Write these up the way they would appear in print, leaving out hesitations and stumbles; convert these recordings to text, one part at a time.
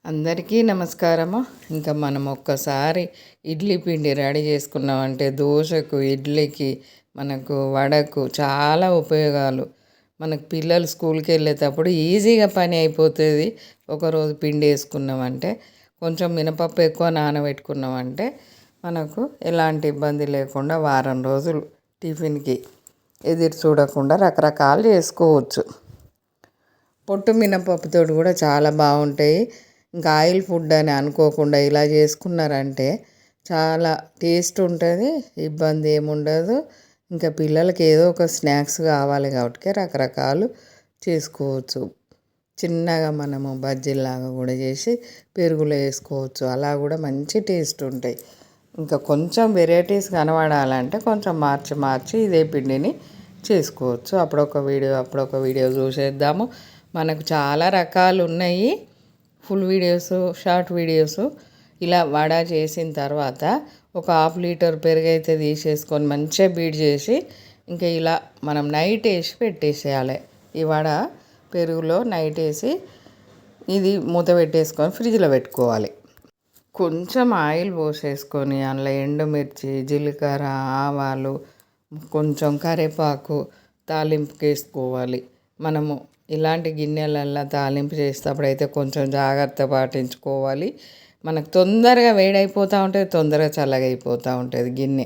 అందరికీ నమస్కారము. ఇంకా మనం ఒక్కసారి ఇడ్లీ పిండి రెడీ చేసుకున్నామంటే దోశకు, ఇడ్లీకి, మనకు వడకు చాలా ఉపయోగాలు. మనకు పిల్లలు స్కూల్కి వెళ్ళేటప్పుడు ఈజీగా పని అయిపోతుంది. ఒకరోజు పిండి వేసుకున్నామంటే, కొంచెం మినపప్పు ఎక్కువ నానబెట్టుకున్నామంటే మనకు ఎలాంటి ఇబ్బంది లేకుండా వారం రోజులు టిఫిన్కి ఎదురు చూడకుండా రకరకాలు చేసుకోవచ్చు. పొట్టు మినపప్పుతో కూడా చాలా బాగుంటాయి. ఇంకా ఆయిల్ ఫుడ్ అని అనుకోకుండా ఇలా చేసుకున్నారంటే చాలా టేస్ట్ ఉంటుంది, ఇబ్బంది ఏముండదు. ఇంకా పిల్లలకి ఏదో ఒక స్నాక్స్ కావాలి కాబట్టి రకరకాలు చేసుకోవచ్చు. చిన్నగా మనము బజ్జీలాగా కూడా చేసి పెరుగులో వేసుకోవచ్చు. అలా కూడా మంచి టేస్ట్ ఉంటాయి. ఇంకా కొంచెం వెరైటీస్ కనబడాలంటే కొంచెం మార్చి ఇదే పిండిని చేసుకోవచ్చు. అప్పుడొక వీడియో చూసేద్దాము. మనకు చాలా రకాలు ఉన్నాయి, ఫుల్ వీడియోస్, షార్ట్ వీడియోస్. ఇలా వడ చేసిన తర్వాత ఒక 1/2 లీటర్ పెరుగు అయితే తీసేసుకొని మంచిగా బీట్ చేసి ఇంకా ఇలా మనం నైట్ వేసి పెట్టేసేయాలి. ఈ వడ పెరుగులో నైట్ వేసి ఇది మూత పెట్టేసుకొని ఫ్రిడ్జ్లో పెట్టుకోవాలి. కొంచెం ఆయిల్ పోసేసుకొని అందులో ఎండుమిర్చి, జీలకర్ర, ఆవాలు, కొంచెం కరివేపాకు తాలింపుకి వేసుకోవాలి. మనము ఇలాంటి గిన్నెలల్లో తాలింపు చేసేటప్పుడు అయితే కొంచెం జాగ్రత్త పాటించుకోవాలి. మనకు తొందరగా వేడైపోతూ ఉంటుంది, తొందరగా చల్లగా అయిపోతూ ఉంటుంది గిన్నె.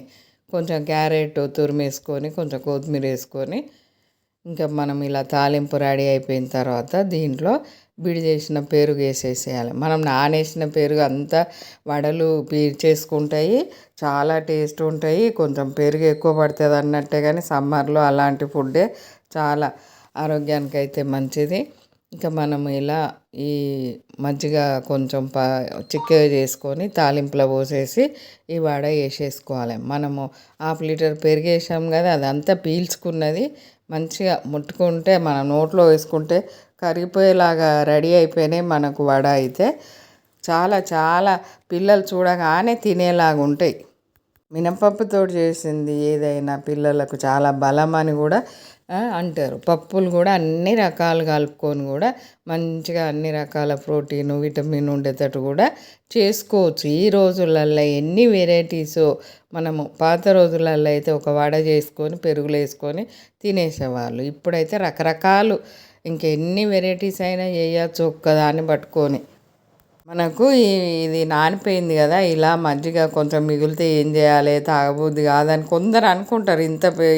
కొంచెం క్యారెట్ తురిమేసుకొని, కొంచెం కొత్తిమీర వేసుకొని ఇంకా మనం ఇలా తాలింపు రెడీ అయిపోయిన తర్వాత దీంట్లో బిడి చేసిన పెరుగు వేసేసేయాలి. మనం నానేసిన పెరుగు అంతా వడలు పీల్చేసుకుంటాయి, చాలా టేస్ట్ ఉంటాయి. కొంచెం పెరుగు ఎక్కువ పడుతుంది అన్నట్టే, కానీ సమ్మర్లో అలాంటి ఫుడ్డే చాలా ఆరోగ్యానికి అయితే మంచిది. ఇంకా మనము ఇలా ఈ మజ్జిగ కొంచెం చిక్కగా చేసుకొని తాలింపులో పోసేసి ఈ వడ వేసేసుకోవాలి. మనము 1/2 లీటర్ పెరుగు వేసాం కదా, అదంతా పీల్చుకున్నది మంచిగా ముట్టుకుంటే మన నోట్లో వేసుకుంటే కరిగిపోయేలాగా రెడీ అయిపోయినాయి మనకు వడ అయితే. చాలా చాలా పిల్లలు చూడగానే తినేలాగా ఉంటాయి. మినపప్పుతో చేసింది ఏదైనా పిల్లలకు చాలా బలం అని కూడా అంటారు. పప్పులు కూడా అన్ని రకాలు కలుపుకొని కూడా మంచిగా అన్ని రకాల ప్రోటీన్, విటమిన్ ఉండేటట్టు కూడా చేసుకోవచ్చు. ఈ రోజులల్లో ఎన్ని వెరైటీసో. మనము పాత రోజులలో అయితే ఒక వడ చేసుకొని పెరుగులు వేసుకొని తినేసేవాళ్ళు. ఇప్పుడైతే రకరకాలు ఇంకెన్ని వెరైటీస్ అయినా చేయొచ్చు ఒక్కదాన్ని పట్టుకొని. మనకు ఇది నానిపోయింది కదా, ఇలా మజ్జిగ కొంచెం మిగిలితే ఏం చేయాలి, తాగబుద్ది కాదని కొందరు అనుకుంటారు,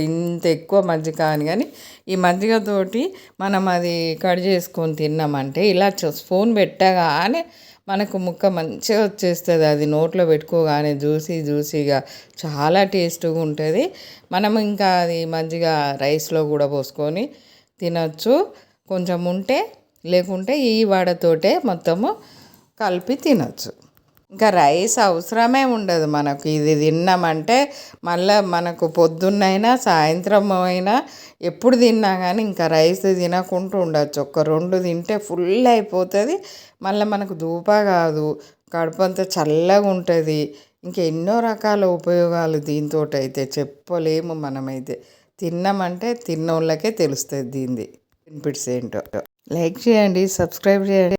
ఇంత ఎక్కువ మజ్జిగ అని. కానీ ఈ మజ్జిగతోటి మనం అది కట్ చేసుకొని తిన్నామంటే ఇలా స్పూన్ పెట్టగానే మనకు ముక్క మంచిగా వచ్చేస్తుంది. అది నోట్లో పెట్టుకోగానే జ్యూసీగా చాలా టేస్ట్గా ఉంటుంది. మనం ఇంకా అది మజ్జిగ రైస్లో కూడా పోసుకొని తినచ్చు కొంచెం ఉంటే, లేకుంటే ఈ వడతోటే మొత్తము కలిపి తినచ్చు. ఇంకా రైస్ అవసరమే ఉండదు మనకు. ఇది తిన్నామంటే మళ్ళీ మనకు పొద్దున్నైనా సాయంత్రం అయినా ఎప్పుడు తిన్నా కానీ ఇంకా రైస్ తినకుండా ఉండొచ్చు. 1-2 తింటే ఫుల్ అయిపోతుంది. మళ్ళీ మనకు దూప కాదు, కడుపు అంతా చల్లగా ఉంటుంది. ఇంకా ఎన్నో రకాల ఉపయోగాలు దీంతో అయితే చెప్పలేము. మనమైతే తిన్నామంటే తిన్నోళ్ళకే తెలుస్తుంది దీనిది బెనిఫిట్స్ ఏంటో. లైక్ చేయండి, సబ్స్క్రైబ్ చేయండి.